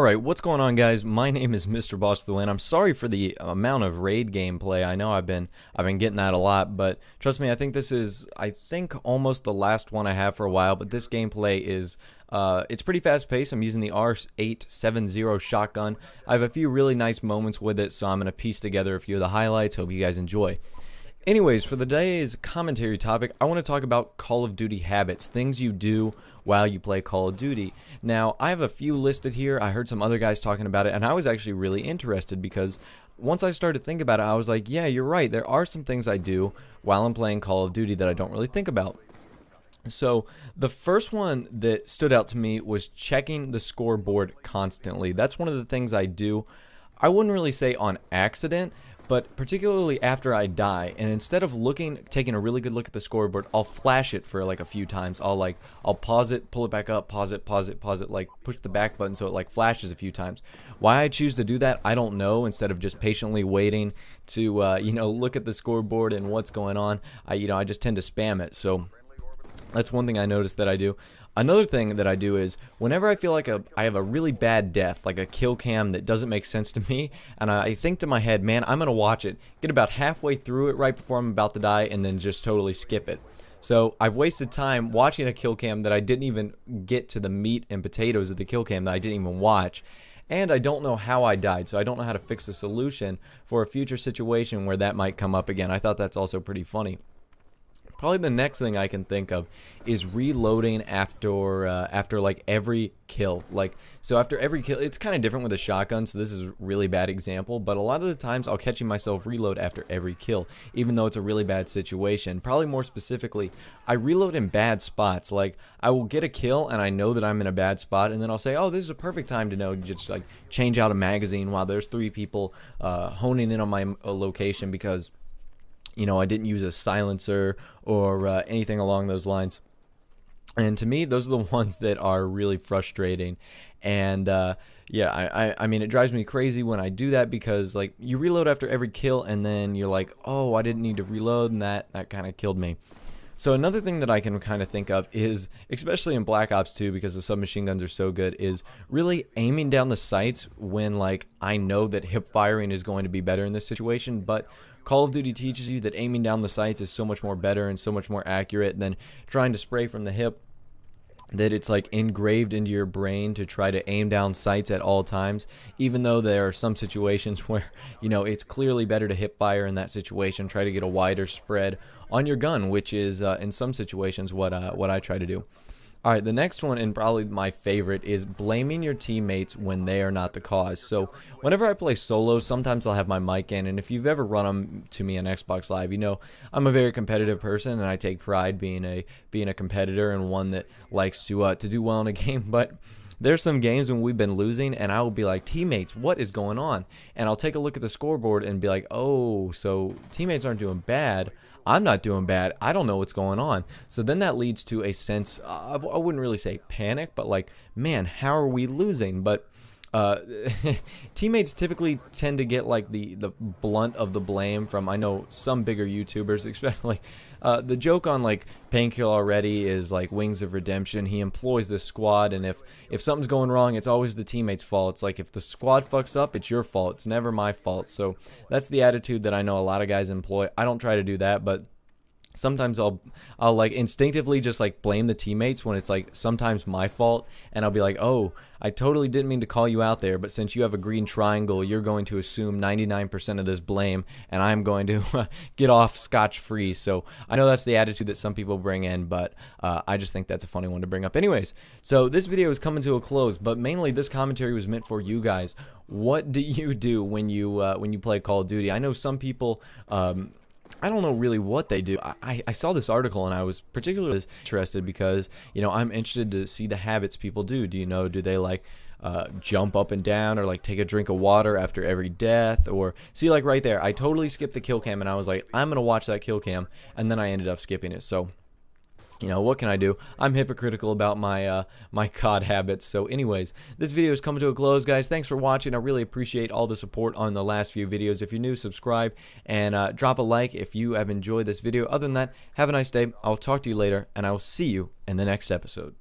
Alright, what's going on, guys? My name is Mr. Boss of the Win. I'm sorry for the amount of raid gameplay. I know I've been getting that a lot, but trust me, I think this is almost the last one I have for a while, but this gameplay is it's pretty fast paced. I'm using the R870 shotgun. I have a few really nice moments with it, so I'm going to piece together a few of the highlights. Hope you guys enjoy. Anyways, for the day's commentary topic, I want to talk about Call of Duty habits, things you do while you play Call of Duty. Now, I have a few listed here. I heard some other guys talking about it, and I was actually really interested because once I started thinking about it, I was like, yeah, you're right. There are some things I do while I'm playing Call of Duty that I don't really think about. So the first one that stood out to me was checking the scoreboard constantly. That's one of the things I do. I wouldn't really say on accident, but particularly after I die, and instead of taking a really good look at the scoreboard, I'll flash it for like a few times. I'll pause it, pull it back up, pause it, like push the back button so it like flashes a few times. Why I choose to do that, I don't know. Instead of just patiently waiting to look at the scoreboard and what's going on, I just tend to spam it. So that's one thing I noticed that I do. Another thing that I do is whenever I feel like I have a really bad death, like a kill cam that doesn't make sense to me, and I think to my head, man, I'm going to watch it, get about halfway through it right before I'm about to die, and then just totally skip it. So I've wasted time watching a kill cam that I didn't even get to the meat and potatoes of the kill cam that I didn't even watch. And I don't know how I died, so I don't know how to fix the solution for a future situation where that might come up again. I thought that's also pretty funny. Probably the next thing I can think of is reloading after like every kill. So after every kill, it's kind of different with a shotgun, so this is a really bad example, but a lot of the times I'll catch myself reload after every kill, even though it's a really bad situation. Probably more specifically, I reload in bad spots. Like, I will get a kill and I know that I'm in a bad spot, and then I'll say, oh, this is a perfect time to know, just like change out a magazine while there's 3 people honing in on my location because I didn't use a silencer or anything along those lines. And to me, those are the ones that are really frustrating. And yeah, I mean, it drives me crazy when I do that because like you reload after every kill and then you're like, oh, I didn't need to reload, and that kind of killed me. So another thing that I can kind of think of is, especially in Black Ops 2 because the submachine guns are so good, is really aiming down the sights when like I know that hip firing is going to be better in this situation, but Call of Duty teaches you that aiming down the sights is so much more better and so much more accurate than trying to spray from the hip, that it's like engraved into your brain to try to aim down sights at all times, even though there are some situations where it's clearly better to hip fire in that situation, try to get a wider spread on your gun, which is in some situations what I try to do. Alright, the next one, and probably my favorite, is blaming your teammates when they are not the cause. So whenever I play solo, sometimes I'll have my mic in, and if you've ever run them to me on Xbox Live, I'm a very competitive person, and I take pride being a competitor and one that likes to do well in a game. But there's some games when we've been losing, and I will be like, teammates, what is going on? And I'll take a look at the scoreboard and be like, oh, so teammates aren't doing bad. I'm not doing bad. I don't know what's going on. So then that leads to a sense of, I wouldn't really say panic, but like, man, how are we losing? But teammates typically tend to get like the blunt of the blame from, I know, some bigger YouTubers, especially the joke on like Painkiller already is like Wings of Redemption. He employs this squad, and if something's going wrong, it's always the teammate's fault. It's like if the squad fucks up, it's your fault. It's never my fault. So that's the attitude that I know a lot of guys employ. I don't try to do that, but sometimes I'll like instinctively just like blame the teammates when it's like sometimes my fault, and I'll be like, oh, I totally didn't mean to call you out there, but since you have a green triangle, you're going to assume 99% of this blame, and I'm going to get off scotch-free. So I know that's the attitude that some people bring in, but I just think that's a funny one to bring up. Anyways, so this video is coming to a close, but mainly this commentary was meant for you guys. What do you do when you play Call of Duty? I know some people I don't know really what they do. I saw this article and I was particularly interested because, I'm interested to see the habits people do. Do they like jump up and down, or like take a drink of water after every death? Or see, like right there, I totally skipped the kill cam and I was like, I'm going to watch that kill cam, and then I ended up skipping it. So what can I do? I'm hypocritical about my my COD habits. So anyways, this video is coming to a close, guys. Thanks for watching. I really appreciate all the support on the last few videos. If you're new, subscribe and drop a like if you have enjoyed this video. Other than that, have a nice day. I'll talk to you later, and I will see you in the next episode.